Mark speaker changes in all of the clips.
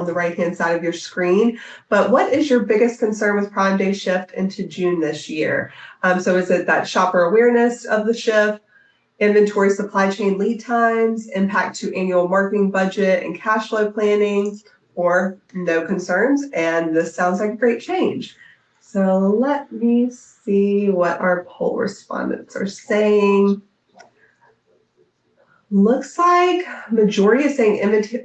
Speaker 1: on the right-hand side of your screen. But what is your biggest concern with Prime Day shift into June this year? So is it that shopper awareness of the shift, inventory supply chain lead times, impact to annual marketing budget and cash flow planning, or no concerns? And this sounds like a great change. So let me see what our poll respondents are saying. Looks like majority is saying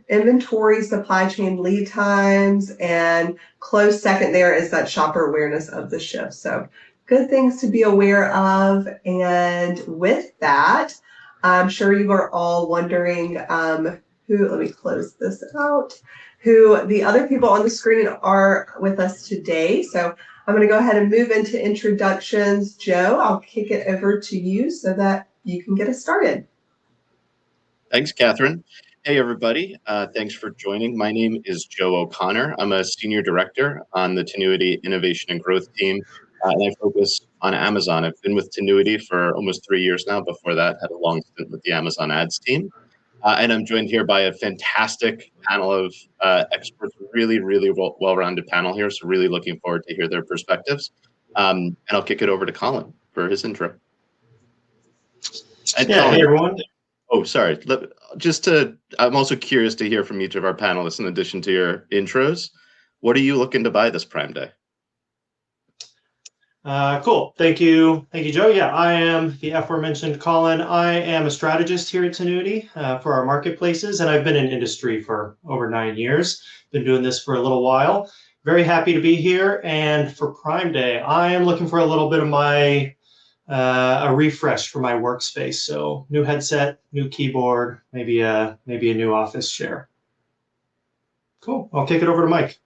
Speaker 1: inventory, supply chain lead times, and close second there is that shopper awareness of the shift. So good things to be aware of. And with that, I'm sure you are all wondering let me close this out, who the other people on the screen are with us today. So I'm going to go ahead and move into introductions. Joe, I'll kick it over to you so that you can get us started.
Speaker 2: Thanks, Catherine. Hey, everybody. Thanks for joining. My name is Joe O'Connor. I'm a senior director on the Tinuiti Innovation and Growth team, and I focus on Amazon. I've been with Tinuiti for almost 3 years now. Before that, had a long stint with the Amazon ads team. And I'm joined here by a fantastic panel of experts, really well-rounded panel here. So really looking forward to hear their perspectives. And I'll kick it over to Colin for his intro.
Speaker 3: And Colin, hey, everyone.
Speaker 2: Oh, sorry. I'm also curious to hear from each of our panelists in addition to your intros. What are you looking to buy this Prime Day?
Speaker 3: Cool. Thank you, Joe. Yeah, I am the aforementioned Colin. I am a strategist here at Tinuiti for our marketplaces, and I've been in industry for over 9 years. Been doing this for a little while. Very happy to be here. And for Prime Day, I am looking for a little bit of a refresh for my workspace. So new headset, new keyboard, maybe a new office chair. Cool. I'll kick it over to Mike.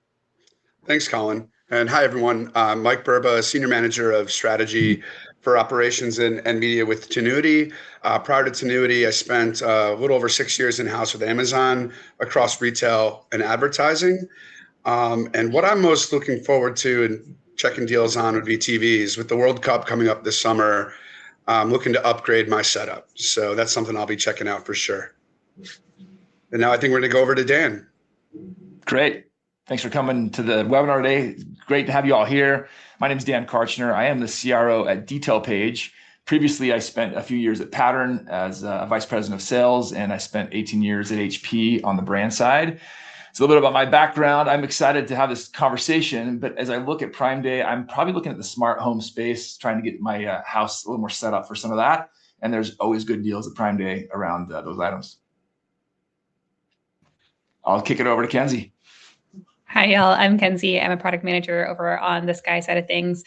Speaker 4: Thanks, Colin. And hi, everyone. Mike Burba, Senior Manager of Strategy for Operations and Media with Tinuiti. Prior to Tinuiti, I spent a little over 6 years in-house with Amazon across retail and advertising. And what I'm most looking forward to and checking deals on would be TVs. With the World Cup coming up this summer, I'm looking to upgrade my setup. So that's something I'll be checking out for sure. And now I think we're going to go over to Dan.
Speaker 5: Great. Thanks for coming to the webinar today. Great to have you all here. My name is Dan Karchner. I am the CRO at Detail Page. Previously, I spent a few years at Pattern as a vice president of sales, and I spent 18 years at HP on the brand side. It's a little bit about my background. I'm excited to have this conversation, but as I look at Prime Day, I'm probably looking at the smart home space, trying to get my house a little more set up for some of that. And there's always good deals at Prime Day around those items. I'll kick it over to Kenzie.
Speaker 6: Hi, y'all. I'm Kenzie. I'm a product manager over on the Skai side of things.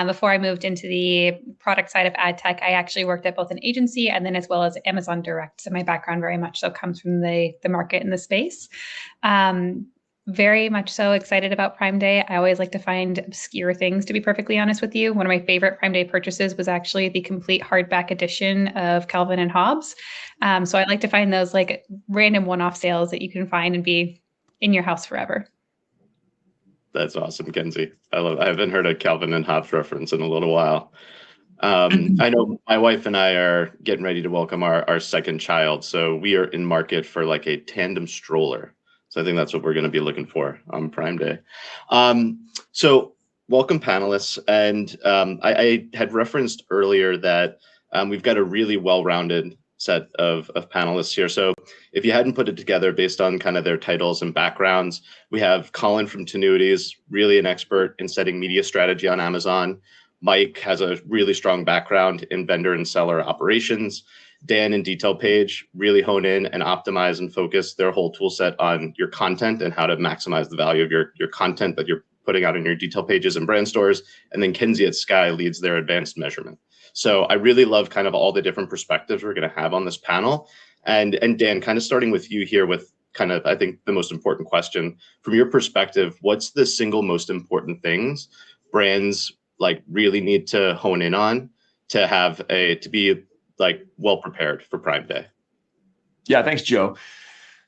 Speaker 6: Before I moved into the product side of ad tech, I actually worked at both an agency and then as well as Amazon Direct. So my background very much so comes from the market and the space. Very much so excited about Prime Day. I always like to find obscure things, to be perfectly honest with you. One of my favorite Prime Day purchases was actually the complete hardback edition of Calvin and Hobbes. So I like to find those like random one-off sales that you can find and be in your house forever.
Speaker 2: That's awesome, Kenzie. I haven't heard a Calvin and Hobbes reference in a little while. I know my wife and I are getting ready to welcome our second child. So we are in market for like a tandem stroller. So I think that's what we're going to be looking for on Prime Day. So welcome, panelists. And I had referenced earlier that we've got a really well-rounded set of panelists here. So if you hadn't put it together based on kind of their titles and backgrounds, we have Colin from Tinuiti, is really an expert in setting media strategy on Amazon. Mike has a really strong background in vendor and seller operations. Dan and Detail Page really hone in and optimize and focus their whole tool set on your content and how to maximize the value of your content that you're putting out in your Detail Pages and brand stores. And then Kenzie at Skai leads their advanced measurement. So I really love kind of all the different perspectives we're going to have on this panel. And Dan, kind of starting with you here with kind of, I think, the most important question. From your perspective, what's the single most important things brands like really need to hone in on to be like well prepared for Prime Day?
Speaker 5: Yeah, thanks, Joe.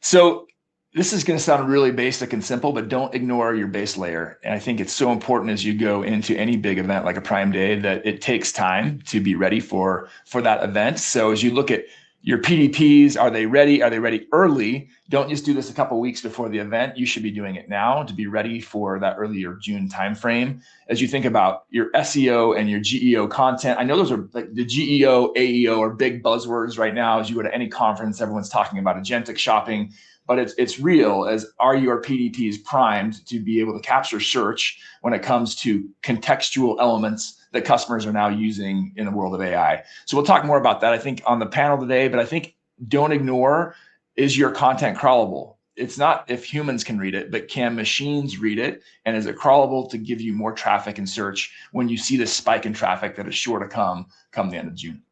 Speaker 5: So this is going to sound really basic and simple, but don't ignore your base layer. And I think it's so important as you go into any big event like a Prime Day that it takes time to be ready for that event. So as you look at Your PDPs, are they ready? Are they ready early? Don't just do this a couple of weeks before the event. You should be doing it now to be ready for that earlier June timeframe. As you think about your SEO and your GEO content, I know those are like the GEO, AEO are big buzzwords right now. As you go to any conference, everyone's talking about agentic shopping, but it's real. As are your PDPs primed to be able to capture search when it comes to contextual elements that customers are now using in the world of AI. So we'll talk more about that, I think, on the panel today, but I think don't ignore, is your content crawlable? It's not if humans can read it, but can machines read it? And is it crawlable to give you more traffic and search when you see this spike in traffic that is sure to come the end of June?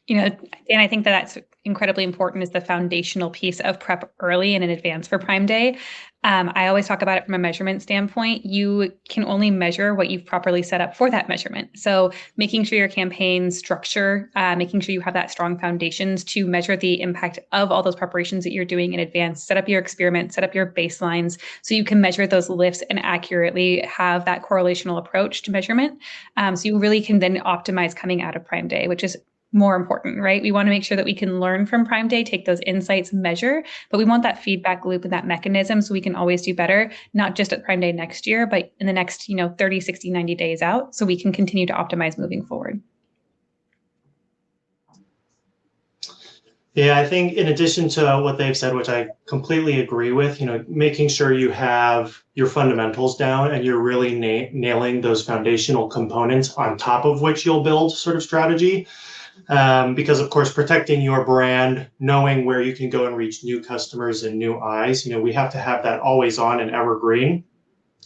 Speaker 6: Dan, I think that's incredibly important, is the foundational piece of prep early and in advance for Prime Day. I always talk about it from a measurement standpoint. You can only measure what you've properly set up for that measurement. So making sure your campaign structure, making sure you have that strong foundations to measure the impact of all those preparations that you're doing in advance, set up your experiment, set up your baselines so you can measure those lifts and accurately have that correlational approach to measurement. So you really can then optimize coming out of Prime Day, which is more important, right? We want to make sure that we can learn from Prime Day, take those insights, measure, but we want that feedback loop and that mechanism so we can always do better, not just at Prime Day next year, but in the next, 30, 60, 90 days out, so we can continue to optimize moving forward.
Speaker 3: Yeah, I think in addition to what they've said, which I completely agree with, making sure you have your fundamentals down and you're really nailing those foundational components on top of which you'll build sort of strategy. Because of course, protecting your brand, knowing where you can go and reach new customers and new eyes, we have to have that always on and evergreen,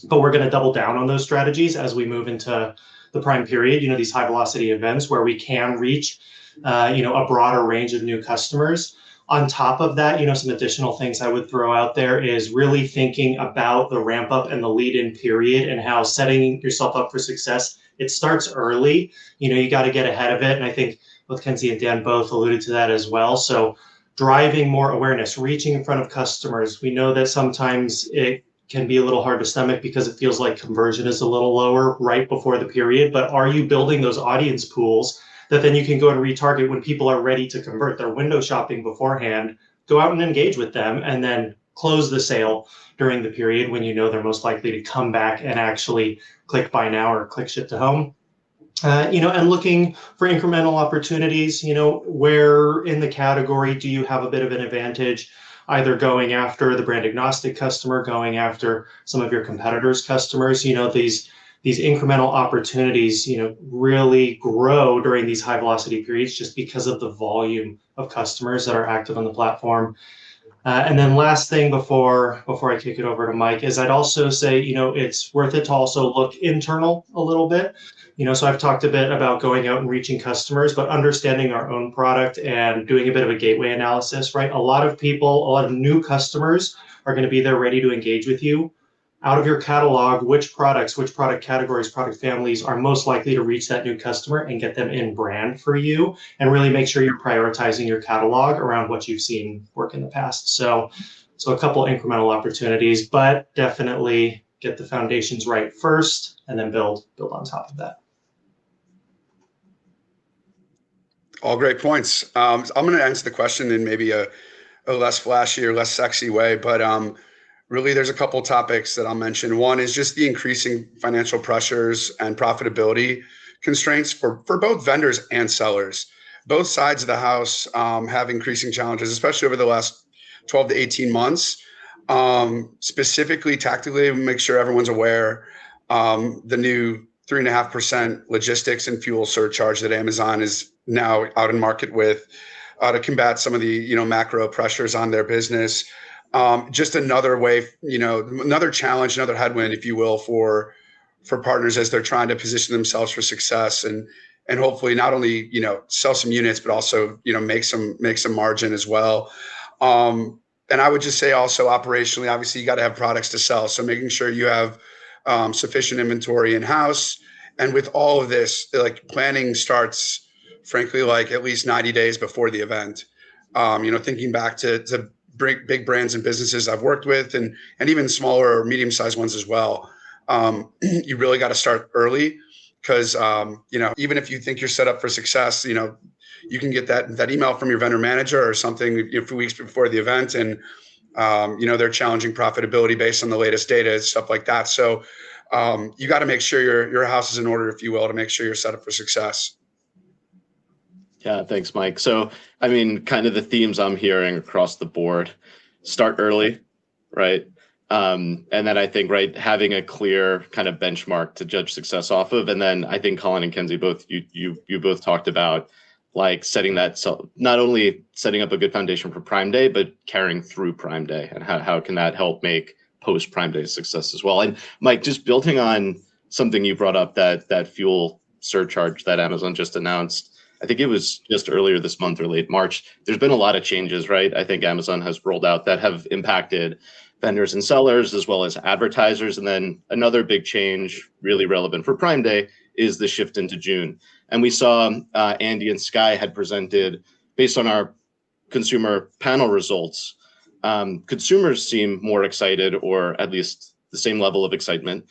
Speaker 3: but we're going to double down on those strategies as we move into the prime period, these high velocity events where we can reach, a broader range of new customers. On top of that, some additional things I would throw out there is really thinking about the ramp up and the lead in period and how setting yourself up for success. It starts early, you got to get ahead of it. And I think both Kenzie and Dan both alluded to that as well. So driving more awareness, reaching in front of customers. We know that sometimes it can be a little hard to stomach because it feels like conversion is a little lower right before the period. But are you building those audience pools that then you can go and retarget when people are ready to convert? Their window shopping beforehand, go out and engage with them, and then close the sale during the period when they're most likely to come back and actually click buy now or click ship to home. And looking for incremental opportunities, where in the category do you have a bit of an advantage, either going after the brand agnostic customer, going after some of your competitors' customers. These incremental opportunities, really grow during these high velocity periods just because of the volume of customers that are active on the platform. And then last thing before I kick it over to Mike is I'd also say, it's worth it to also look internal a little bit. So I've talked a bit about going out and reaching customers, but understanding our own product and doing a bit of a gateway analysis, right? A lot of new customers are going to be there ready to engage with you. Out of your catalog, which product categories, product families are most likely to reach that new customer and get them in brand for you, and really make sure you're prioritizing your catalog around what you've seen work in the past. So a couple incremental opportunities, but definitely get the foundations right first and then build on top of that.
Speaker 4: All great points. I'm going to answer the question in maybe a less flashy or less sexy way, but really, there's a couple of topics that I'll mention. One is just the increasing financial pressures and profitability constraints for both vendors and sellers. Both sides of the house have increasing challenges, especially over the last 12 to 18 months. Specifically, tactically, make sure everyone's aware the new 3.5% logistics and fuel surcharge that Amazon is now out in market with to combat some of the macro pressures on their business. Just another way, another challenge, another headwind, if you will, for partners as they're trying to position themselves for success and hopefully not only sell some units but also make some margin as well. And I would just say also operationally, obviously you got to have products to sell, so making sure you have sufficient inventory in house. And with all of this, like planning starts, frankly, like at least 90 days before the event. Thinking back to big brands and businesses I've worked with and even smaller or medium-sized ones as well. You really got to start early because even if you think you're set up for success, you can get that email from your vendor manager or something a few weeks before the event, and they're challenging profitability based on the latest data and stuff like that. So you got to make sure your house is in order, if you will, to make sure you're set up for success.
Speaker 2: Yeah, thanks, Mike. So, I mean, kind of the themes I'm hearing across the board: start early, right? And then I think, right, having a clear kind of benchmark to judge success off of. And then I think Colin and Kenzie, you both talked about like setting that, so not only setting up a good foundation for Prime Day, but carrying through Prime Day, and how can that help make post Prime Day success as well. And Mike, just building on something you brought up, that fuel surcharge that Amazon just announced. I think it was just earlier this month or late March. There's been a lot of changes, right? I think Amazon has rolled out that have impacted vendors and sellers as well as advertisers. And then another big change really relevant for Prime Day is the shift into June. And we saw Andy and Skai had presented, based on our consumer panel results, consumers seem more excited, or at least the same level of excitement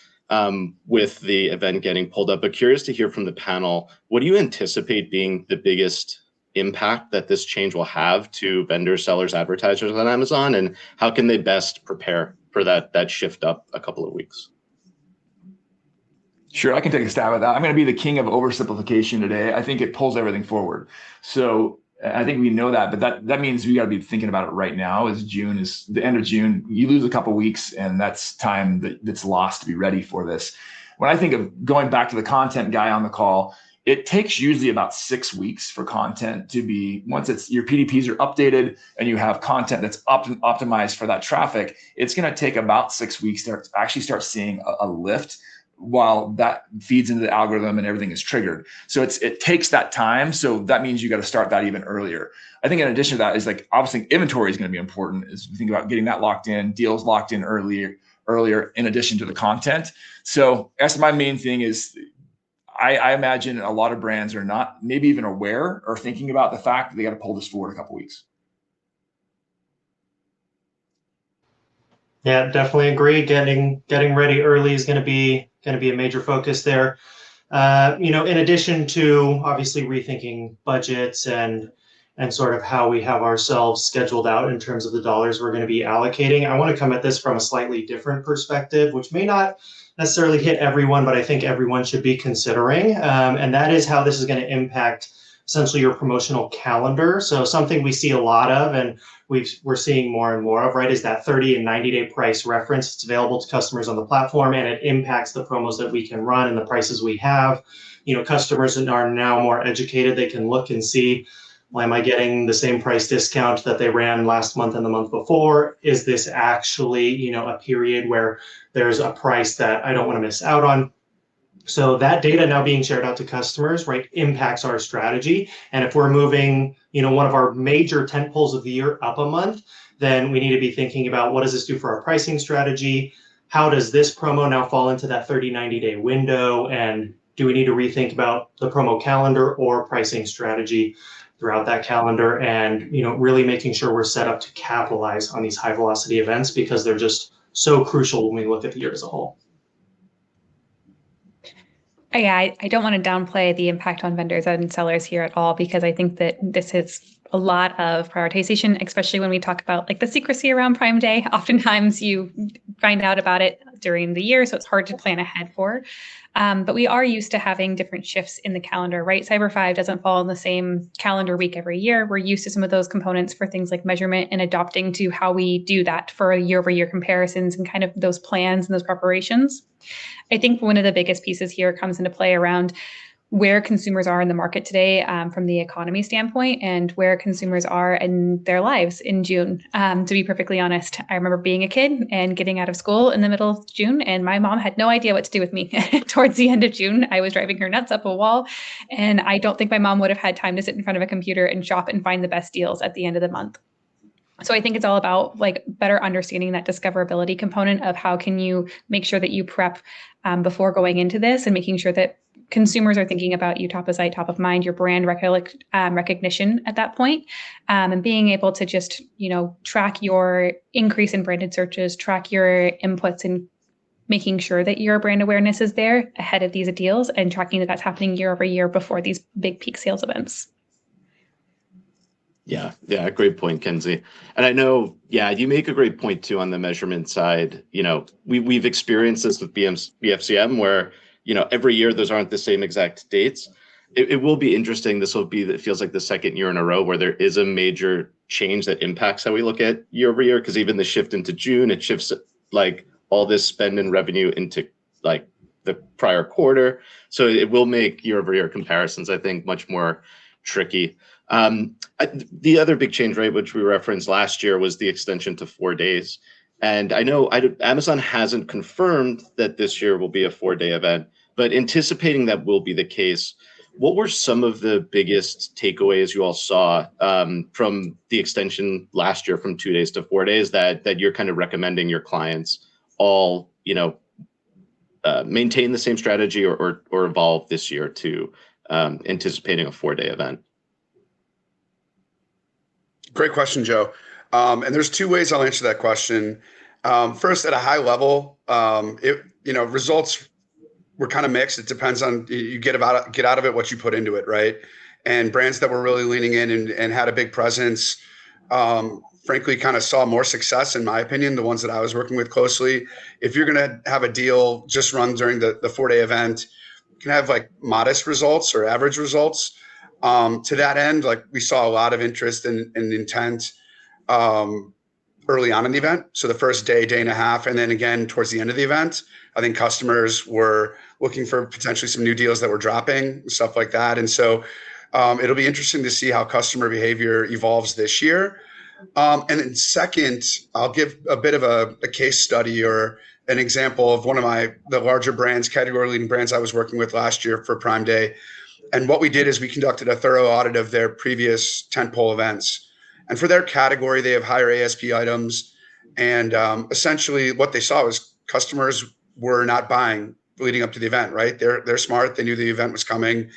Speaker 2: with the event getting pulled up. But curious to hear from the panel, what do you anticipate being the biggest impact that this change will have to vendors, sellers, advertisers on Amazon, and how can they best prepare for that shift up a couple of weeks?
Speaker 5: Sure, I can take a stab at that. I'm going to be the king of oversimplification today. I think it pulls everything forward. So I think we know that, but that means we got to be thinking about it right now. As June is the end of June, you lose a couple of weeks, and that's time that's lost to be ready for this. When I think of going back to the content guy on the call, it takes usually about 6 weeks for content to be, once your PDPs are updated and you have content that's optimized for that traffic, it's going to take about 6 weeks to actually start seeing a lift, while that feeds into the algorithm and everything is triggered. So it takes that time. So that means you got to start that even earlier. I think in addition to that is, like, obviously inventory is going to be important as we think about getting that locked in, deals locked in earlier in addition to the content. So that's my main thing is I imagine a lot of brands are not maybe even aware or thinking about the fact that they got to pull this forward a couple weeks.
Speaker 3: Yeah, definitely agree. Getting ready early is going to be a major focus there. In addition to obviously rethinking budgets and sort of how we have ourselves scheduled out in terms of the dollars we're going to be allocating, I want to come at this from a slightly different perspective, which may not necessarily hit everyone, but I think everyone should be considering. And that is how this is going to impact essentially your promotional calendar. So something we see a lot of, and we're seeing more and more of, right, is that 30 and 90-day price reference. It's available to customers on the platform, and it impacts the promos that we can run and the prices we have. Customers are now more educated. They can look and see, well, am I getting the same price discount that they ran last month and the month before? Is this actually, a period where there's a price that I don't want to miss out on? So that data now being shared out to customers, right, impacts our strategy. And if we're moving, one of our major tent poles of the year up a month, then we need to be thinking about, what does this do for our pricing strategy? How does this promo now fall into that 30, 90-day window? And do we need to rethink about the promo calendar or pricing strategy throughout that calendar? And, really making sure we're set up to capitalize on these high velocity events, because they're just so crucial when we look at the year as a whole.
Speaker 6: Yeah, I don't want to downplay the impact on vendors and sellers here at all, because I think that this is a lot of prioritization, especially when we talk about like the secrecy around Prime Day. Oftentimes you find out about it during the year, so it's hard to plan ahead for. But we are used to having different shifts in the calendar, right? Cyber 5 doesn't fall in the same calendar week every year. We're used to some of those components for things like measurement and adopting to how we do that for year-over-year comparisons and kind of those plans and those preparations. I think one of the biggest pieces here comes into play around where consumers are in the market today from the economy standpoint, and where consumers are in their lives in June. To be perfectly honest, I remember being a kid and getting out of school in the middle of June, and my mom had no idea what to do with me. Towards the end of June, I was driving her nuts up a wall, and I don't think my mom would have had time to sit in front of a computer and shop and find the best deals at the end of the month. So I think it's all about like better understanding that discoverability component of how can you make sure that you prep before going into this, and making sure that consumers are thinking about you top of sight, top of mind, your brand recognition at that point, and being able to just, track your increase in branded searches, track your inputs, and making sure that your brand awareness is there ahead of these deals and tracking that that's happening year over year before these big peak sales events.
Speaker 2: Yeah, great point, Kenzie. And I know, you make a great point too on the measurement side. We've experienced this with BFCM where, every year those aren't the same exact dates. It will be interesting. It feels like the second year in a row where there is a major change that impacts how we look at year over year, because even the shift into June, it shifts like all this spend and revenue into like the prior quarter. So it will make year over year comparisons, I think, much more tricky. The other big change, right, which we referenced last year, was the extension to 4 days. And I know Amazon hasn't confirmed that this year will be a 4-day event, but anticipating that will be the case, what were some of the biggest takeaways you all saw from the extension last year from 2 days to 4 days that you're kind of recommending your clients all, maintain the same strategy or evolve this year to anticipating a 4-day event?
Speaker 4: Great question, Joe. And there's two ways I'll answer that question. First, at a high level, results were kind of mixed. It depends on you get out of it what you put into it, right? And brands that were really leaning in and had a big presence, frankly, kind of saw more success, in my opinion, the ones that I was working with closely. If you're going to have a deal just run during the 4-day event, you can have like modest results or average results. To that end, like we saw a lot of interest and intent early on in the event. So the first day and a half, and then again towards the end of the event, I think customers were looking for potentially some new deals that were dropping, stuff like that. And so it'll be interesting to see how customer behavior evolves this year. And then second, I'll give a bit of a case study or an example of one of the larger brands, category leading brands I was working with last year for Prime Day. And what we did is we conducted a thorough audit of their previous tentpole events. And for their category, they have higher ASP items. And essentially what they saw was customers were not buying leading up to the event, right? They're smart. They knew the event was coming.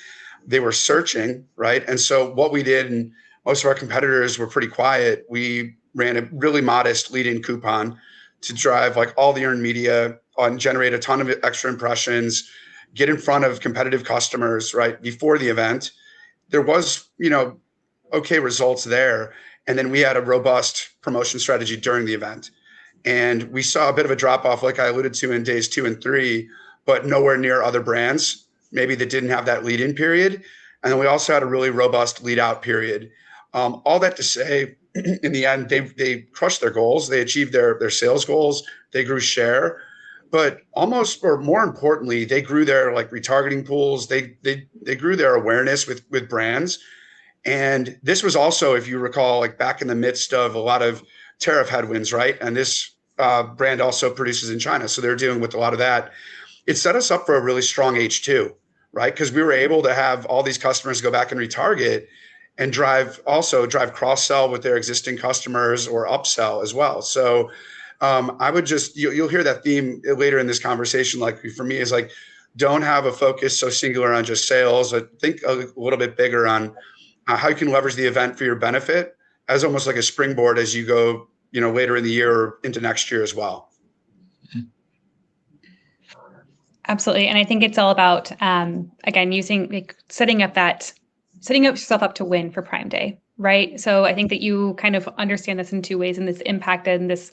Speaker 4: They were searching, right? And so what we did, and most of our competitors were pretty quiet, we ran a really modest lead-in coupon to drive like all the earned media and generate a ton of extra impressions, get in front of competitive customers right before the event. There was, okay results there. And then we had a robust promotion strategy during the event. And we saw a bit of a drop off, like I alluded to in days 2 and 3, but nowhere near other brands, maybe that didn't have that lead in period. And then we also had a really robust lead out period. All that to say, in the end, they crushed their goals. They achieved their sales goals. They grew share. But almost, or more importantly, they grew their like retargeting pools. They grew their awareness with brands. And this was also, if you recall, like back in the midst of a lot of tariff headwinds, right? And this brand also produces in China. So they're dealing with a lot of that. It set us up for a really strong H2, right? Because we were able to have all these customers go back and retarget and drive cross-sell with their existing customers or upsell as well. So I would you'll hear that theme later in this conversation. Like for me, is like, don't have a focus so singular on just sales. I think a little bit bigger on how you can leverage the event for your benefit as almost like a springboard as you go, later in the year or into next year as well.
Speaker 6: Absolutely. And I think it's all about, again, setting yourself up to win for Prime Day, right? So I think that you kind of understand this in two ways, in this impact and this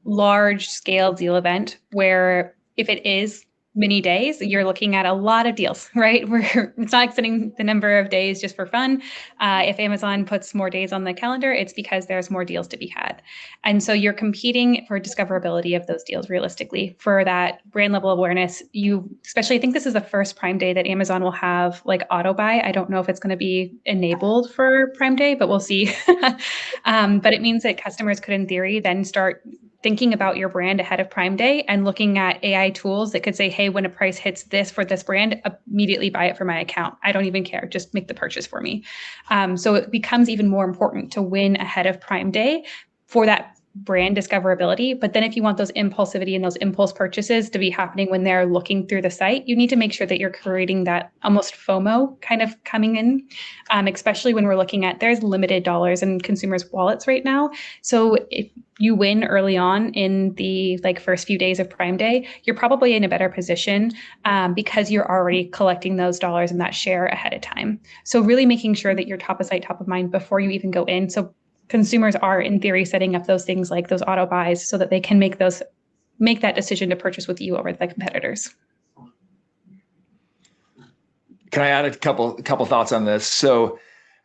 Speaker 6: large scale deal event where if it is many days, you're looking at a lot of deals, right? Where it's not extending the number of days just for fun. If Amazon puts more days on the calendar, it's because there's more deals to be had. And so you're competing for discoverability of those deals realistically for that brand level awareness. I think this is the first Prime Day that Amazon will have like auto buy. I don't know if it's going to be enabled for Prime Day, but we'll see. But it means that customers could, in theory, then start thinking about your brand ahead of Prime Day and looking at AI tools that could say, hey, when a price hits this for this brand, immediately buy it for my account. I don't even care. Just make the purchase for me. So it becomes even more important to win ahead of Prime Day for that brand discoverability. But then if you want those impulsivity and those impulse purchases to be happening when they're looking through the site, you need to make sure that you're creating that almost FOMO kind of coming in, especially when we're looking at there's limited dollars in consumers' wallets right now. So if you win early on in the first few days of Prime Day, you're probably in a better position because you're already collecting those dollars and that share ahead of time. So really making sure that you're top of site, top of mind before you even go in. So consumers are, in theory, setting up those things like those auto buys so that they can make that decision to purchase with you over the competitors.
Speaker 5: Can I add a couple thoughts on this? So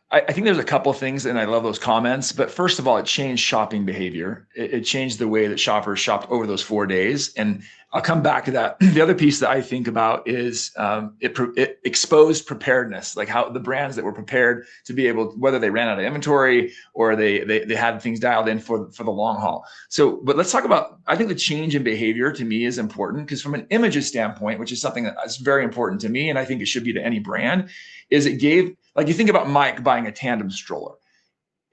Speaker 5: I think there's a couple things, and I love those comments. But first of all, it changed shopping behavior. It changed the way that shoppers shopped over those 4 days. And I'll come back to that. The other piece that I think about is it exposed preparedness, like how the brands that were prepared to be able, whether they ran out of inventory or they had things dialed in for the long haul. So, but let's talk about, I think the change in behavior to me is important because from an images standpoint, which is something that's very important to me, and I think it should be to any brand, is it gave, like you think about Mike buying a tandem stroller.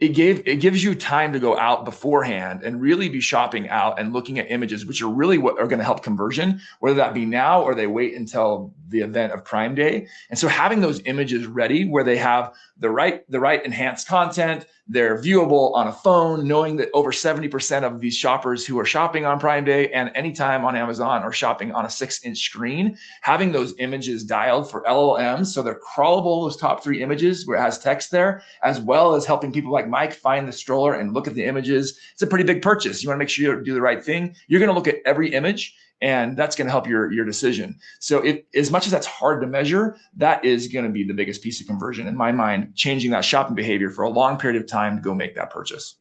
Speaker 5: It gives you time to go out beforehand and really be shopping out and looking at images, which are really what are going to help conversion, whether that be now or they wait until the event of Prime Day. And so having those images ready where they have the right enhanced content, they're viewable on a phone, knowing that over 70% of these shoppers who are shopping on Prime Day and anytime on Amazon are shopping on a 6-inch screen, having those images dialed for LLMs. So they're crawlable, those top 3 images where it has text there, as well as helping people like Mike find the stroller and look at the images. It's a pretty big purchase. You want to make sure you do the right thing. You're going to look at every image, and that's going to help your decision. So as much as that's hard to measure, that is going to be the biggest piece of conversion in my mind, changing that shopping behavior for a long period of time to go make that purchase.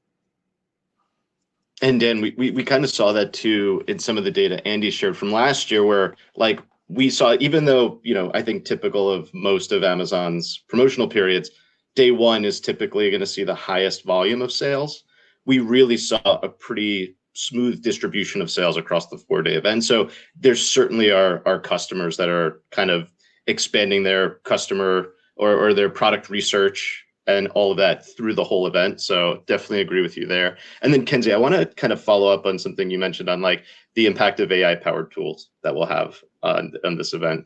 Speaker 2: And Dan, we kind of saw that too in some of the data Andy shared from last year, where like we saw, even though, I think typical of most of Amazon's promotional periods, day one is typically going to see the highest volume of sales. We really saw a pretty smooth distribution of sales across the 4-day event. So there certainly are customers that are kind of expanding their customer or their product research and all of that through the whole event. So definitely agree with you there. And then Kenzie, I want to kind of follow up on something you mentioned on like the impact of AI powered tools that we'll have on this event.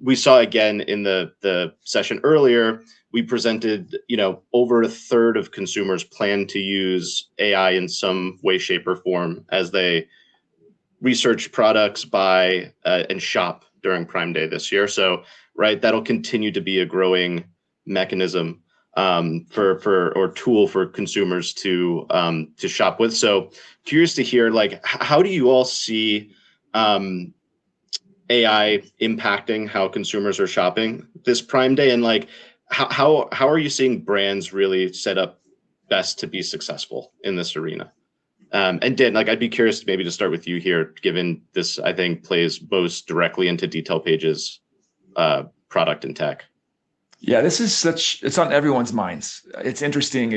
Speaker 2: We saw again in the session earlier, we presented, over a third of consumers plan to use AI in some way, shape, or form as they research products, buy, and shop during Prime Day this year. So, right, that'll continue to be a growing mechanism or tool for consumers to shop with. So, curious to hear, like, how do you all see AI impacting how consumers are shopping this Prime Day, and like, how are you seeing brands really set up best to be successful in this arena? And Dan, like, I'd be curious maybe to start with you here, given this, I think, plays most directly into Detail Page's product and tech.
Speaker 5: Yeah, it's on everyone's minds. It's interesting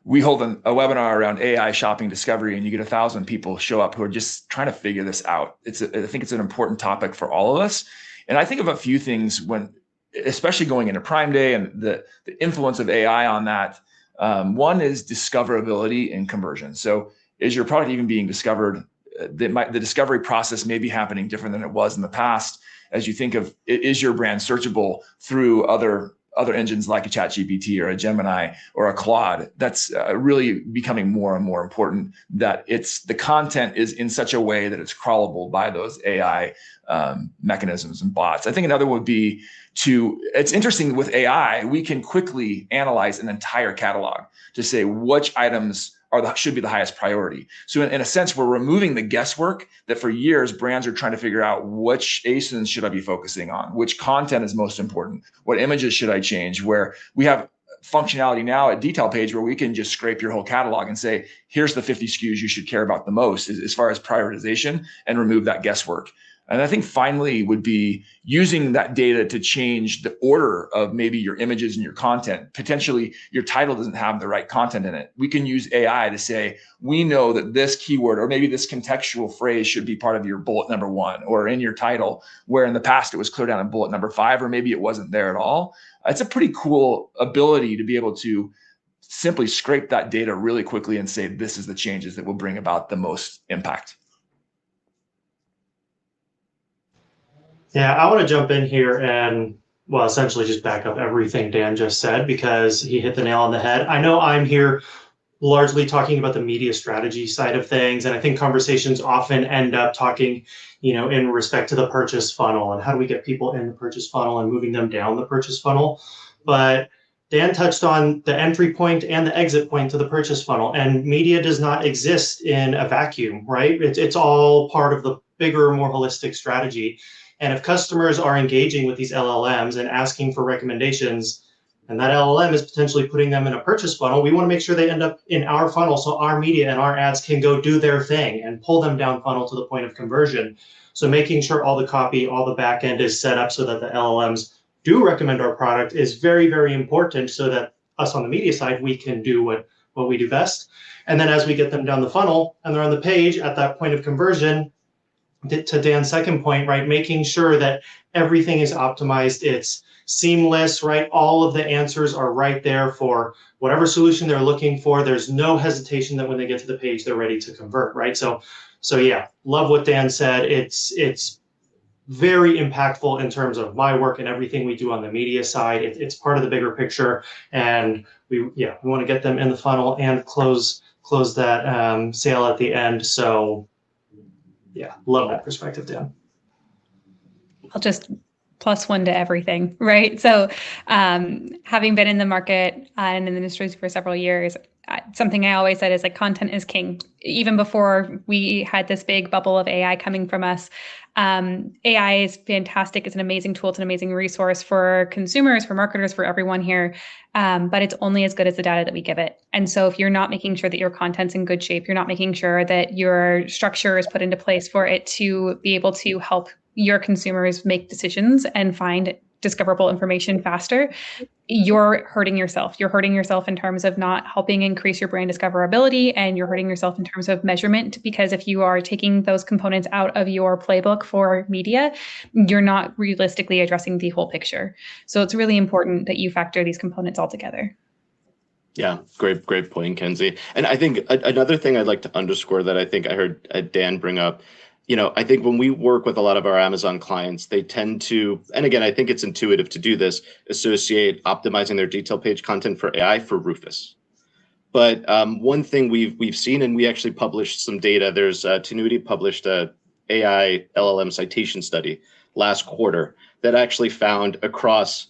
Speaker 5: we hold a webinar around AI shopping discovery, and you get 1,000 people show up who are just trying to figure this out. I think it's an important topic for all of us. And I think of a few things especially going into Prime Day and the influence of AI on that. One is discoverability and conversion. So is your product even being discovered? The discovery process may be happening different than it was in the past. As you think of, is your brand searchable through other engines like a ChatGPT or a Gemini or a Claude? That's really becoming more and more important, that the content is in such a way that it's crawlable by those AI mechanisms and bots. I think another would be it's interesting with AI, we can quickly analyze an entire catalog to say which items should be the highest priority. So in a sense, we're removing the guesswork that for years brands are trying to figure out which ASINs should I be focusing on, which content is most important, what images should I change, where we have functionality now at Detail Page where we can just scrape your whole catalog and say, here's the 50 SKUs you should care about the most as far as prioritization, and remove that guesswork. And I think finally would be using that data to change the order of maybe your images and your content. Potentially your title doesn't have the right content in it. We can use AI to say, we know that this keyword or maybe this contextual phrase should be part of your bullet number 1 or in your title, where in the past it was clear down in bullet number 5, or maybe it wasn't there at all. It's a pretty cool ability to be able to simply scrape that data really quickly and say, this is the changes that will bring about the most impact.
Speaker 3: Yeah, I want to jump in here and, well, essentially just back up everything Dan just said, because he hit the nail on the head. I know I'm here largely talking about the media strategy side of things, and I think conversations often end up talking, in respect to the purchase funnel and how do we get people in the purchase funnel and moving them down the purchase funnel. But Dan touched on the entry point and the exit point to the purchase funnel, and media does not exist in a vacuum, right? It's all part of the bigger, more holistic strategy. And if customers are engaging with these LLMs and asking for recommendations, and that LLM is potentially putting them in a purchase funnel, we want to make sure they end up in our funnel so our media and our ads can go do their thing and pull them down funnel to the point of conversion. So making sure all the copy, all the back end is set up so that the LLMs do recommend our product is very, very important, so that us on the media side, we can do what we do best. And then as we get them down the funnel and they're on the page at that point of conversion, to Dan's second point, right, making sure that everything is optimized, it's seamless, right? All of the answers are right there for whatever solution they're looking for. There's no hesitation that when they get to the page, they're ready to convert, right? So yeah, love what Dan said. It's very impactful in terms of my work and everything we do on the media side. It's part of the bigger picture, and we want to get them in the funnel and close that sale at the end. So yeah, love that perspective, Dan.
Speaker 6: I'll just +1 to everything, right? So having been in the market and in the industry for several years, something I always said is like content is king. Even before we had this big bubble of AI coming from us, AI is fantastic. It's an amazing tool. It's an amazing resource for consumers, for marketers, for everyone here. But it's only as good as the data that we give it. And so if you're not making sure that your content's in good shape, you're not making sure that your structure is put into place for it to be able to help your consumers make decisions and find discoverable information faster, you're hurting yourself. You're hurting yourself in terms of not helping increase your brand discoverability, and you're hurting yourself in terms of measurement, because if you are taking those components out of your playbook for media, you're not realistically addressing the whole picture. So it's really important that you factor these components all together.
Speaker 2: Yeah, great point, Kenzie. And I think another thing I'd like to underscore that I think I heard Dan bring up, I think when we work with a lot of our Amazon clients, they tend to, and again, I think it's intuitive to do this, associate optimizing their detail page content for AI for Rufus. But one thing we've seen, and we actually published some data, there's Tinuiti published a AI LLM citation study last quarter that actually found across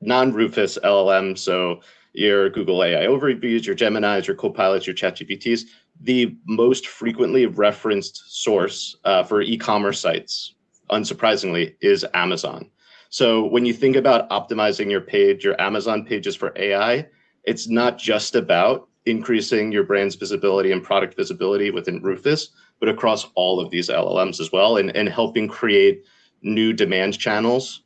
Speaker 2: non-Rufus LLM, so your Google AI overviews, your Geminis, your Copilots, your ChatGPTs, the most frequently referenced source for e-commerce sites, unsurprisingly, is Amazon. So when you think about optimizing your page, your Amazon pages for AI, it's not just about increasing your brand's visibility and product visibility within Rufus, but across all of these LLMs as well, and helping create new demand channels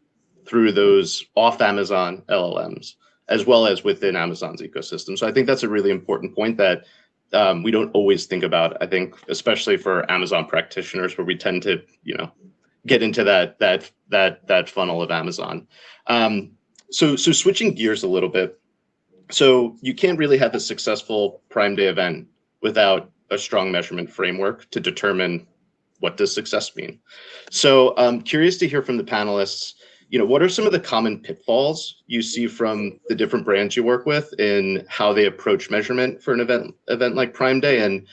Speaker 2: through those off Amazon LLMs, as well as within Amazon's ecosystem. So I think that's a really important point that we don't always think about. I think, especially for Amazon practitioners, where we tend to, get into that funnel of Amazon. So switching gears a little bit. So you can't really have a successful Prime Day event without a strong measurement framework to determine what does success mean. So I'm curious to hear from the panelists. What are some of the common pitfalls you see from the different brands you work with in how they approach measurement for an event like Prime Day? And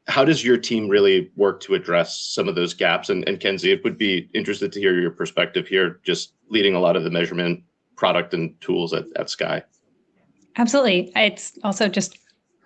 Speaker 2: how does your team really work to address some of those gaps? And Kenzie, it would be interested to hear your perspective here, just leading a lot of the measurement product and tools at Skai.
Speaker 6: Absolutely. It's also just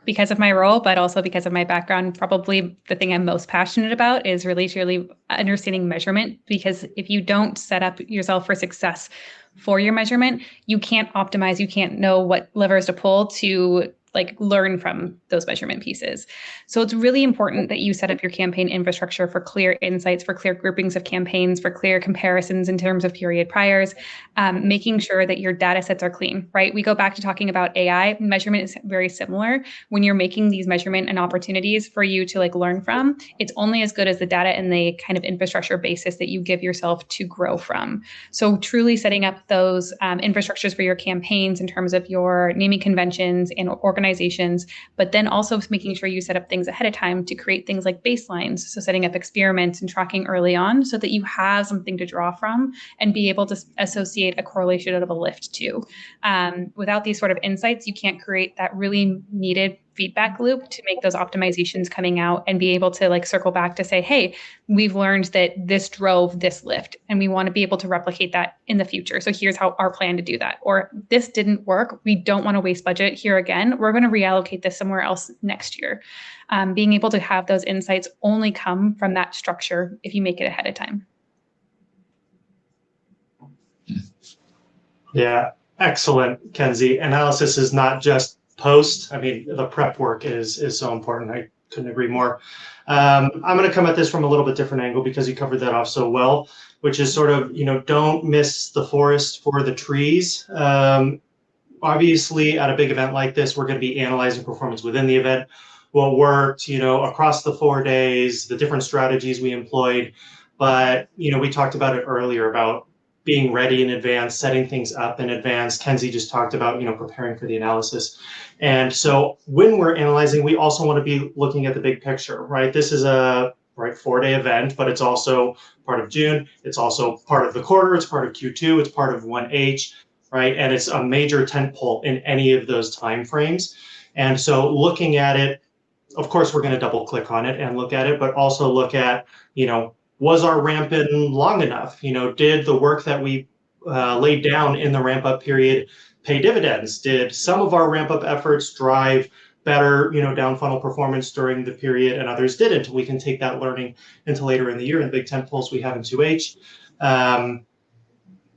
Speaker 6: because of my role, but also because of my background, probably the thing I'm most passionate about is really understanding measurement. Because if you don't set up yourself for success for your measurement, you can't optimize, you can't know what levers to pull to like learn from those measurement pieces. So it's really important that you set up your campaign infrastructure for clear insights, for clear groupings of campaigns, for clear comparisons in terms of period priors, making sure that your data sets are clean, right? We go back to talking about AI. Measurement is very similar. When you're making these measurement and opportunities for you to like learn from, it's only as good as the data and the kind of infrastructure basis that you give yourself to grow from. So truly setting up those infrastructures for your campaigns in terms of your naming conventions and organizations, but then also making sure you set up things ahead of time to create things like baselines. So setting up experiments and tracking early on so that you have something to draw from and be able to associate a correlation of a lift to. Without these sort of insights, you can't create that really needed feedback loop to make those optimizations coming out and be able to like circle back to say, hey, we've learned that this drove this lift and we want to be able to replicate that in the future. So here's how our plan to do that. Or this didn't work. We don't want to waste budget here again. We're going to reallocate this somewhere else next year. Being able to have those insights only come from that structure if you make it ahead of time.
Speaker 3: Yeah, excellent, Kenzie. Analysis is not just post. I mean, the prep work is so important. I couldn't agree more. I'm going to come at this from a little bit different angle because you covered that off so well, which is sort of, don't miss the forest for the trees. Obviously, at a big event like this, we're going to be analyzing performance within the event, what worked, across the 4 days, the different strategies we employed. But, we talked about it earlier about being ready in advance, setting things up in advance. Kenzie just talked about, preparing for the analysis. And so when we're analyzing, we also want to be looking at the big picture, right? This is a 4-day event, but it's also part of June. It's also part of the quarter. It's part of Q2. It's part of 1H, right? And it's a major tentpole in any of those timeframes. And so looking at it, of course, we're going to double click on it and look at it, but also look at, was our ramp in long enough? Did the work that we laid down in the ramp up period pay dividends? Did some of our ramp up efforts drive better, down funnel performance during the period and others didn't? We can take that learning into later in the year and big tentpoles we have in 2H.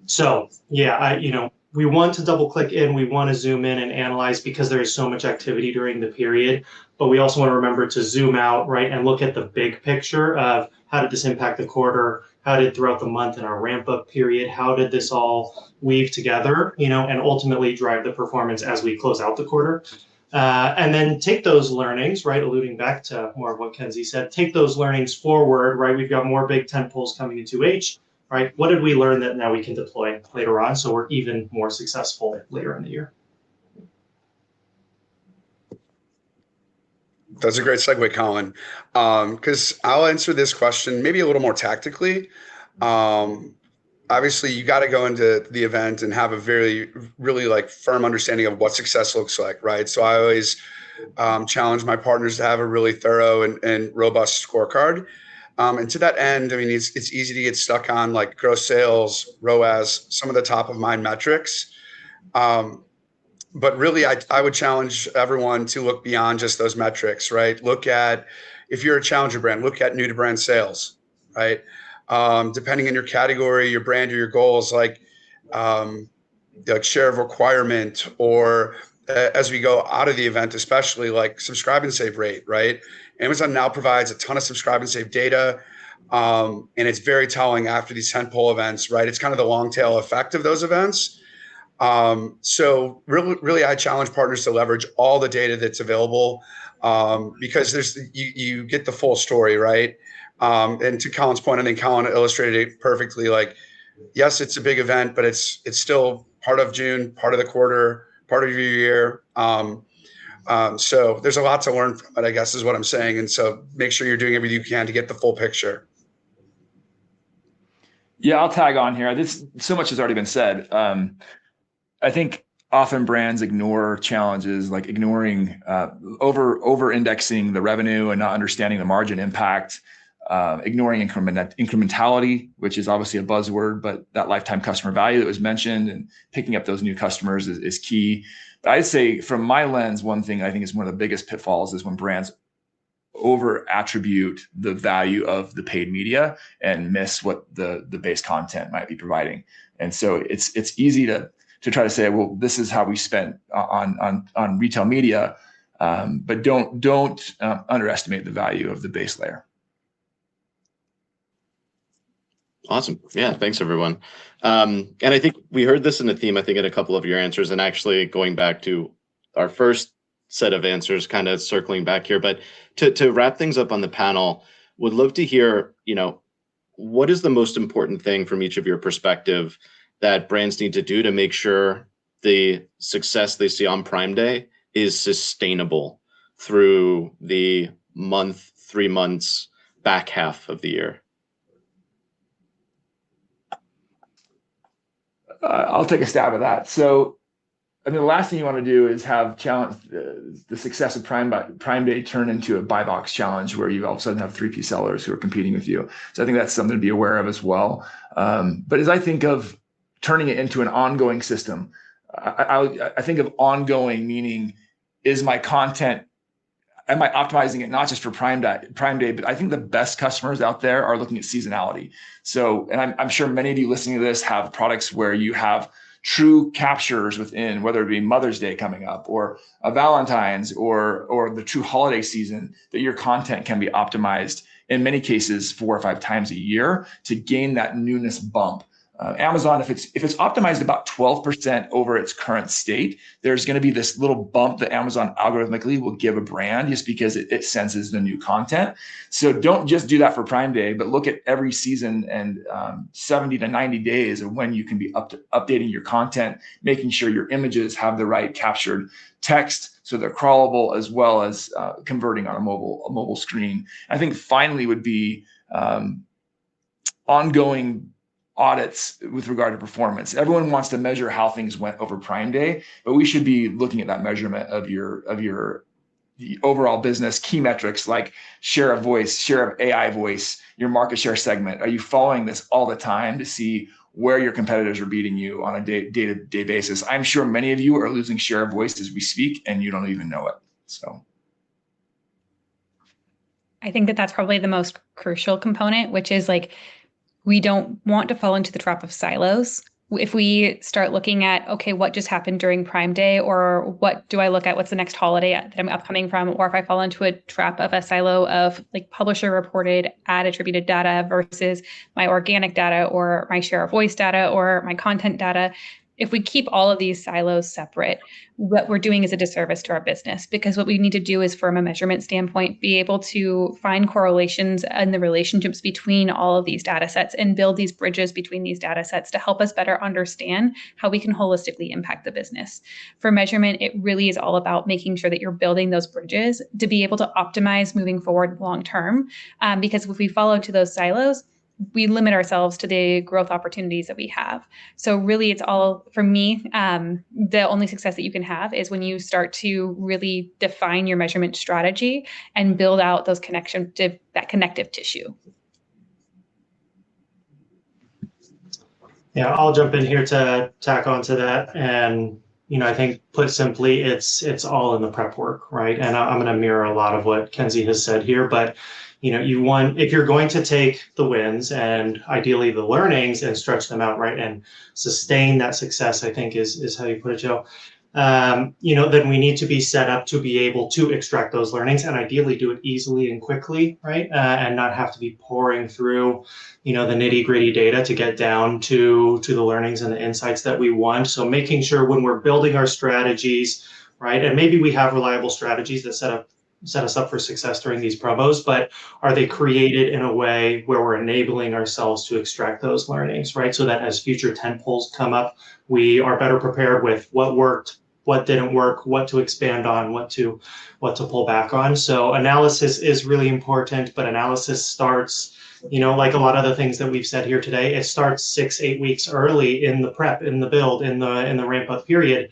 Speaker 3: So yeah, we want to double click in, we want to zoom in and analyze because there is so much activity during the period, but we also want to remember to zoom out, right, and look at the big picture of how did this impact the quarter, how did throughout the month in our ramp up period, how did this all weave together, and ultimately drive the performance as we close out the quarter. And then take those learnings, right, alluding back to more of what Kenzie said, take those learnings forward, right, we've got more big tentpoles coming into 2H. Right? What did we learn that now we can deploy later on so we're even more successful later in the year?
Speaker 4: That's a great segue, Colin, because I'll answer this question maybe a little more tactically. Obviously, you got to go into the event and have a really firm understanding of what success looks like, right? So I always challenge my partners to have a really thorough and robust scorecard. And to that end, I mean, it's easy to get stuck on like gross sales, ROAS, some of the top of mind metrics. But really, I would challenge everyone to look beyond just those metrics, right? Look at, if you're a challenger brand, look at new to brand sales, right? Depending on your category, your brand, or your goals, like share of requirement, or as we go out of the event, especially like subscribe and save rate, right? Amazon now provides a ton of subscribe and save data. And it's very telling after these tentpole events, right? It's kind of the long tail effect of those events. So really, I challenge partners to leverage all the data that's available because you get the full story, right? And to Colin's point, I think Colin illustrated it perfectly. Like, yes, it's a big event, but it's still part of June, part of the quarter, part of your year. So there's a lot to learn from it, I guess, is what I'm saying. And so make sure you're doing everything you can to get the full picture.
Speaker 5: Yeah, I'll tag on here. So much has already been said. I think often brands ignore challenges, like ignoring over indexing the revenue and not understanding the margin impact, ignoring incrementality, which is obviously a buzzword, but that lifetime customer value that was mentioned and picking up those new customers is key. But I'd say from my lens, one thing I think is one of the biggest pitfalls is when brands over attribute the value of the paid media and miss what the base content might be providing. And so it's easy to to try to say, well, this is how we spent on retail media, but don't underestimate the value of the base layer.
Speaker 2: Awesome. Yeah, thanks everyone. And I think we heard this in the theme, I think in a couple of your answers, and actually going back to our first set of answers, kind of circling back here, but to wrap things up on the panel, would love to hear, what is the most important thing from each of your perspective that brands need to do to make sure the success they see on Prime Day is sustainable through the 3 months, back half of the year?
Speaker 5: I'll take a stab at that. So, I mean, the last thing you want to do is have the success of Prime Day turn into a buy box challenge where you all of a sudden have 3P sellers who are competing with you. So I think that's something to be aware of as well. But as I think of turning it into an ongoing system, I think of ongoing meaning, is my content, am I optimizing it not just for Prime Day, but I think the best customers out there are looking at seasonality. So, and I'm sure many of you listening to this have products where you have true captures within, whether it be Mother's Day coming up or a Valentine's or the true holiday season, that your content can be optimized in many cases 4 or 5 times a year to gain that newness bump. Amazon, if it's optimized about 12% over its current state, there's going to be this little bump that Amazon algorithmically will give a brand just because it senses the new content. So don't just do that for Prime Day, but look at every season and 70 to 90 days of when you can be updating your content, making sure your images have the right captured text so they're crawlable, as well as converting on a mobile screen. I think finally would be ongoing audits with regard to performance. Everyone wants to measure how things went over Prime Day, but we should be looking at that measurement of the overall business key metrics like share of voice, share of AI voice, your market share segment. Are you following this all the time to see where your competitors are beating you on a day-to-day basis? I'm sure many of you are losing share of voice as we speak, and you don't even know it. So
Speaker 6: I think that that's probably the most crucial component, which is we don't want to fall into the trap of silos. If we start looking at, okay, what just happened during Prime Day, or what do I look at, what's the next holiday that I'm upcoming from, or if I fall into a trap of a silo of publisher reported ad attributed data versus my organic data or my share of voice data or my content data, if we keep all of these silos separate, what we're doing is a disservice to our business, because what we need to do is, from a measurement standpoint, be able to find correlations and the relationships between all of these data sets and build these bridges between these data sets to help us better understand how we can holistically impact the business. For measurement, it really is all about making sure that you're building those bridges to be able to optimize moving forward long term. Because if we fall into those silos, we limit ourselves to the growth opportunities that we have. So really, it's all, for me, the only success that you can have is when you start to really define your measurement strategy and build out those that connective tissue.
Speaker 3: Yeah, I'll jump in here to tack onto that. And, I think put simply, it's all in the prep work, right? And I'm going to mirror a lot of what Kenzie has said here, but if you're going to take the wins and ideally the learnings and stretch them out, right, and sustain that success, I think is how you put it, Joe. Then we need to be set up to be able to extract those learnings and ideally do it easily and quickly, right, and not have to be pouring through, the nitty gritty data to get down to the learnings and the insights that we want. So making sure when we're building our strategies, right, and maybe we have reliable strategies that set us up for success during these promos, but are they created in a way where we're enabling ourselves to extract those learnings, right? So that as future tentpoles come up, we are better prepared with what worked, what didn't work, what to expand on, what to pull back on. So analysis is really important, but analysis starts, like a lot of the things that we've said here today, it starts 6-8 weeks early in the prep, in the build, in the ramp up period.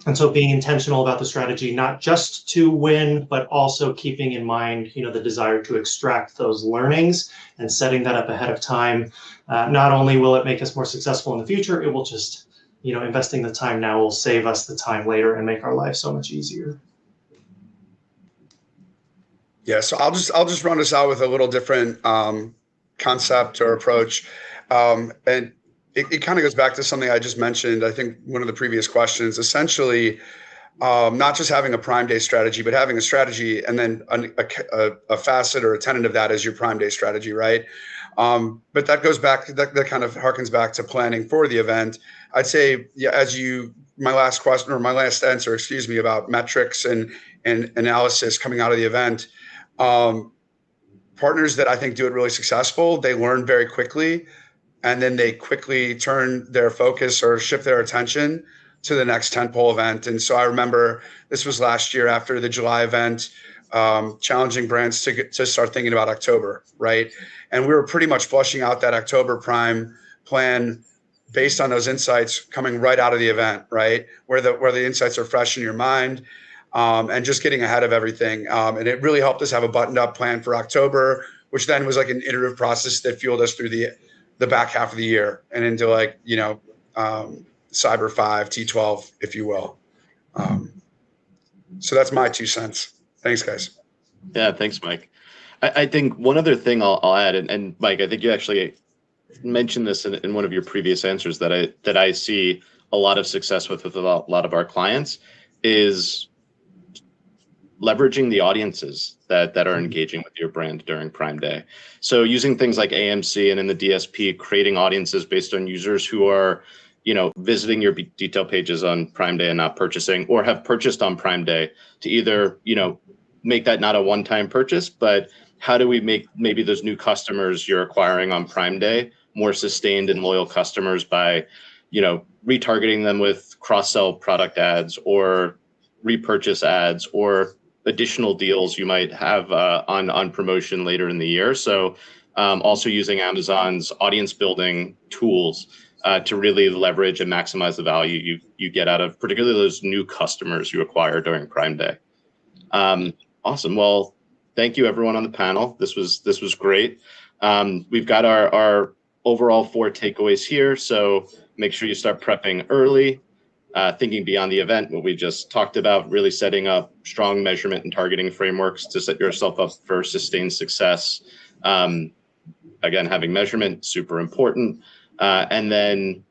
Speaker 3: And so being intentional about the strategy, not just to win, but also keeping in mind, the desire to extract those learnings and setting that up ahead of time. Not only will it make us more successful in the future, it will just, investing the time now will save us the time later and make our life so much easier.
Speaker 4: Yeah, so I'll just run us out with a little different concept or approach. And it kind of goes back to something I just mentioned, I think one of the previous questions, essentially, not just having a Prime Day strategy, but having a strategy and then a facet or a tenet of that is your Prime Day strategy, right? But that goes back, that kind of harkens back to planning for the event. I'd say, yeah, my last question or my last answer, excuse me, about metrics and analysis coming out of the event. Partners that I think do it really successful, they learn very quickly, and then they quickly turn their focus or shift their attention to the next tentpole event. And so I remember this was last year after the July event, challenging brands to start thinking about October, right? And we were pretty much flushing out that October Prime plan based on those insights coming right out of the event, right? Where the insights are fresh in your mind, and just getting ahead of everything. And it really helped us have a buttoned up plan for October, which then was like an iterative process that fueled us through the back half of the year and into like, Cyber 5, T12, if you will. So that's my 2 cents. Thanks, guys.
Speaker 2: Yeah, thanks, Mike. I think one other thing I'll add, and Mike, I think you actually mentioned this in one of your previous answers that I see a lot of success with a lot of our clients is leveraging the audiences that are engaging with your brand during Prime Day. So using things like AMC and in the DSP, creating audiences based on users who are, visiting your detail pages on Prime Day and not purchasing, or have purchased on Prime Day, to either, make that not a one-time purchase, but how do we make maybe those new customers you're acquiring on Prime Day more sustained and loyal customers by, retargeting them with cross-sell product ads or repurchase ads or additional deals you might have on promotion later in the year. So also using Amazon's audience building tools to really leverage and maximize the value you get out of particularly those new customers you acquire during Prime Day. Awesome. Well, thank you everyone on the panel. This was great. We've got our overall 4 takeaways here. So make sure you start prepping early, thinking beyond the event, what we just talked about, really setting up strong measurement and targeting frameworks to set yourself up for sustained success. Again, having measurement, super important. And then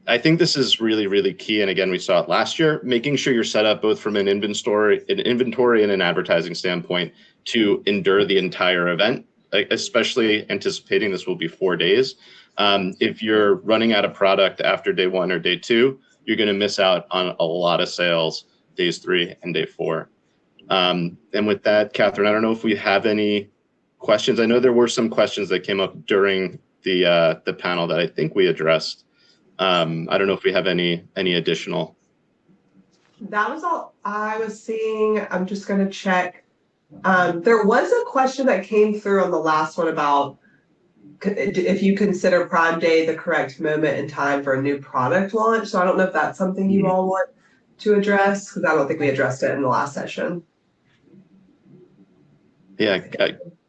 Speaker 2: I think this is really, really key. And again, we saw it last year, making sure you're set up both from an inventory and an advertising standpoint to endure the entire event, especially anticipating this will be 4 days. If you're running out of product after day 1 or day 2, you're going to miss out on a lot of sales days 3 and day 4. And with that, Catherine, I don't know if we have any questions. I know there were some questions that came up during the panel that I think we addressed. I don't know if we have any additional.
Speaker 1: That was all I was seeing. I'm just going to check. There was a question that came through on the last one about if you consider Prime Day the correct moment in time for a new product launch. So I don't know if that's something you all want to address, because I don't think we addressed it in the last session.
Speaker 2: Yeah,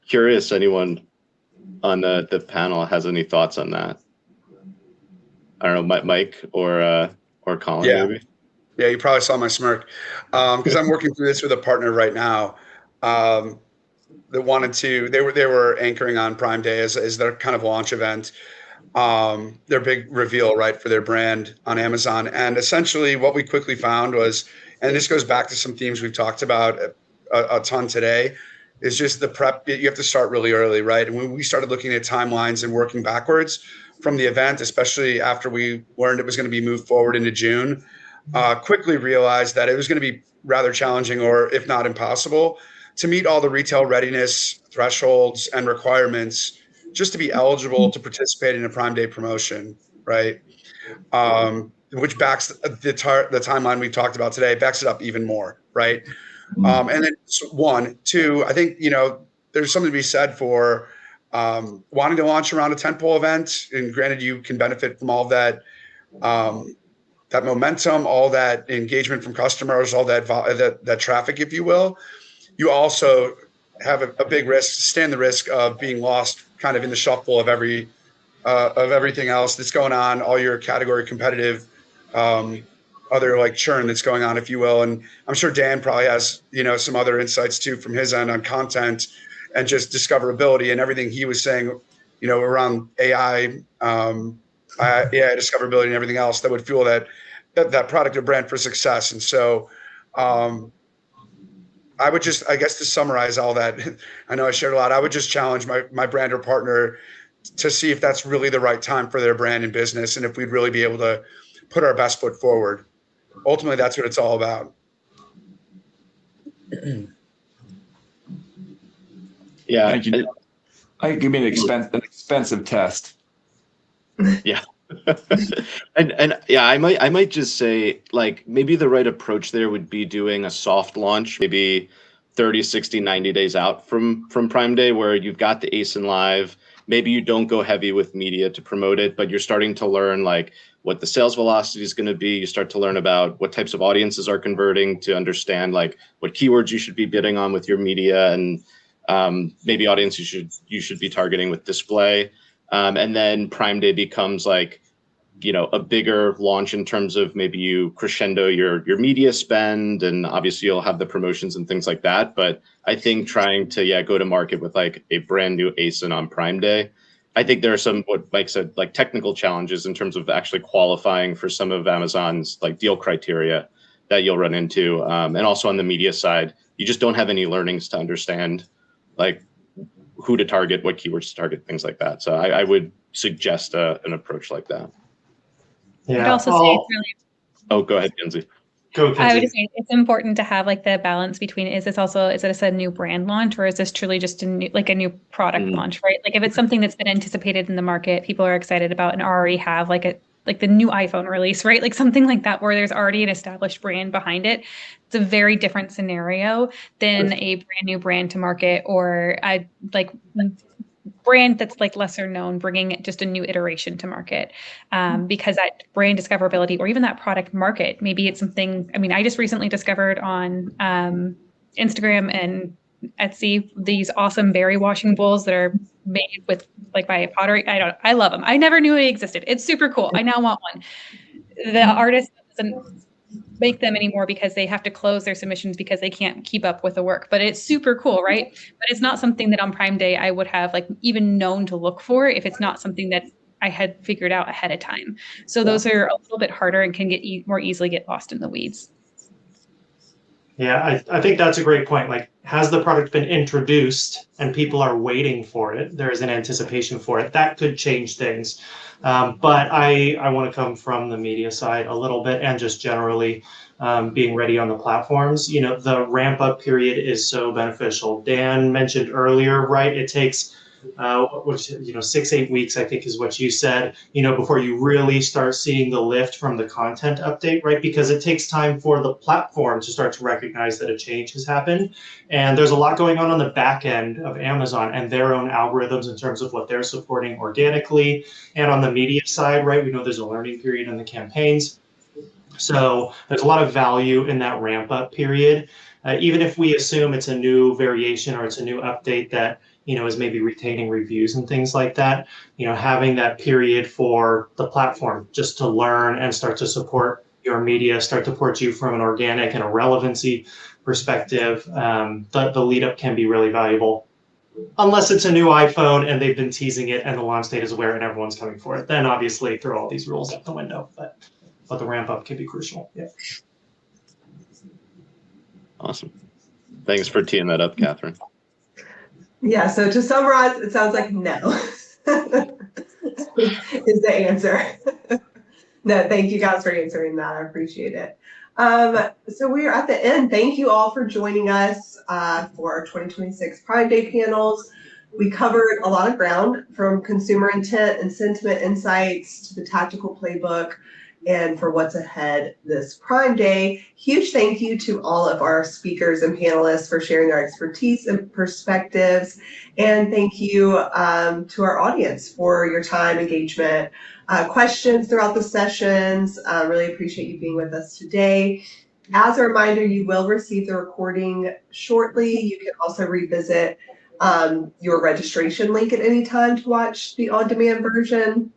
Speaker 2: curious anyone on the panel has any thoughts on that. I don't know, Mike or Colin,
Speaker 4: yeah.
Speaker 2: Maybe?
Speaker 4: Yeah, you probably saw my smirk. Because I'm working through this with a partner right now that wanted to, they were anchoring on Prime Day as their kind of launch event, their big reveal, right, for their brand on Amazon. And essentially what we quickly found was, and this goes back to some themes we've talked about a ton today, is just the prep. You have to start really early, right? And when we started looking at timelines and working backwards from the event, especially after we learned it was going to be moved forward into June, quickly realized that it was going to be rather challenging, or if not impossible, to meet all the retail readiness thresholds and requirements just to be eligible to participate in a Prime Day promotion, right? Which backs the timeline we talked about today, backs it up even more, right? And then 1, 2, I think, there's something to be said for wanting to launch around a tentpole event. And granted, you can benefit from all of that, that momentum, all that engagement from customers, all that traffic, if you will. You also have a big risk, stand the risk of being lost kind of in the shuffle of everything else that's going on, all your category competitive, other like churn that's going on, if you will. And I'm sure Dan probably has, some other insights too from his end on content and just discoverability and everything he was saying, around AI, AI discoverability and everything else that would fuel that product or brand for success. And so I would just, I guess, to summarize all that, I know I shared a lot. I would just challenge my brand or partner to see if that's really the right time for their brand and business, and if we'd really be able to put our best foot forward. Ultimately, that's what it's all about.
Speaker 2: Yeah.
Speaker 5: Thank you. I think it could be an expensive test.
Speaker 2: Yeah. and yeah, I might just say, like, maybe the right approach there would be doing a soft launch, maybe 30, 60, 90 days out from Prime Day, where you've got the ASIN live. Maybe you don't go heavy with media to promote it, but you're starting to learn like what the sales velocity is going to be. You start to learn about what types of audiences are converting, to understand like what keywords you should be bidding on with your media, and maybe audience you should be targeting with display. And then Prime Day becomes like, a bigger launch in terms of maybe you crescendo your media spend, and obviously you'll have the promotions and things like that. But I think trying to go to market with like a brand new ASIN on Prime Day, I think there are some, what Mike said, like technical challenges in terms of actually qualifying for some of Amazon's like deal criteria that you'll run into. And also on the media side, you just don't have any learnings to understand like who to target, what keywords to target, things like that. So I would suggest an approach like that.
Speaker 6: I'd also say it's really.
Speaker 2: Oh, go ahead, Kenzie.
Speaker 3: Go, Kenzie.
Speaker 6: I would just say it's important to have like the balance between, is this a new brand launch, or is this truly just a new product launch, right? Like if it's something that's been anticipated in the market, people are excited about and already have like the new iPhone release, right? Like something like that where there's already an established brand behind it. It's a very different scenario than a brand new brand to market, or a brand that's like lesser known, bringing just a new iteration to market, because that brand discoverability or even that product market, maybe it's something. I mean, I just recently discovered on Instagram and Etsy these awesome berry washing bowls that are made with like by pottery. I love them. I never knew they existed. It's super cool. I now want one. The artist doesn't make them anymore because they have to close their submissions because they can't keep up with the work, but it's super cool, right? But it's not something that on Prime Day I would have like even known to look for if it's not something that I had figured out ahead of time. So those are a little bit harder and can get more easily get lost in the weeds.
Speaker 3: Yeah, I think that's a great point. Like, has the product been introduced and people are waiting for it? There is an anticipation for it. That could change things. But I want to come from the media side a little bit, and just generally being ready on the platforms. The ramp up period is so beneficial. Dan mentioned earlier, right? It takes 6-8 weeks, I think is what you said, before you really start seeing the lift from the content update, right? Because it takes time for the platform to start to recognize that a change has happened. And there's a lot going on the back end of Amazon and their own algorithms in terms of what they're supporting organically. And on the media side, right, we know there's a learning period in the campaigns. So there's a lot of value in that ramp up period. Even if we assume it's a new variation or it's a new update that is maybe retaining reviews and things like that, having that period for the platform just to learn and start to support your media, start to support you from an organic and a relevancy perspective, the lead up can be really valuable. Unless it's a new iPhone and they've been teasing it and the launch date is aware and everyone's coming for it, then obviously throw all these rules out the window. But the ramp up can be crucial. Yeah.
Speaker 2: Awesome. Thanks for teeing that up, Catherine.
Speaker 1: Yeah, so to summarize, it sounds like no is the answer. No, thank you guys for answering that. I appreciate it. So we are at the end. Thank you all for joining us for our 2026 Prime Day panels. We covered a lot of ground, from consumer intent and sentiment insights to the tactical playbook, and for what's ahead this Prime Day. Huge thank you to all of our speakers and panelists for sharing their expertise and perspectives. And thank you to our audience for your time, engagement, questions throughout the sessions. Really appreciate you being with us today. As a reminder, you will receive the recording shortly. You can also revisit your registration link at any time to watch the on-demand version.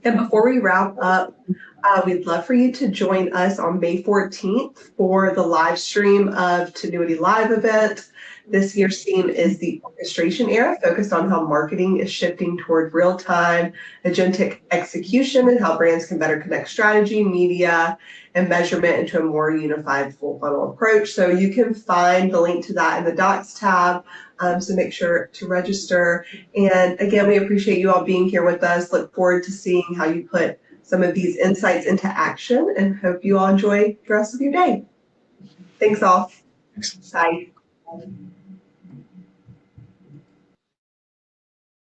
Speaker 1: And before we wrap up, we'd love for you to join us on May 14th for the live stream of Tinuiti Live event. This year's theme is the orchestration era, focused on how marketing is shifting toward real-time agentic execution and how brands can better connect strategy, media, and measurement into a more unified full funnel approach. So you can find the link to that in the Docs tab. So make sure to register. And again, we appreciate you all being here with us. Look forward to seeing how you put some of these insights into action, and hope you all enjoy the rest of your day. Thanks all.
Speaker 5: Thanks.
Speaker 1: Bye.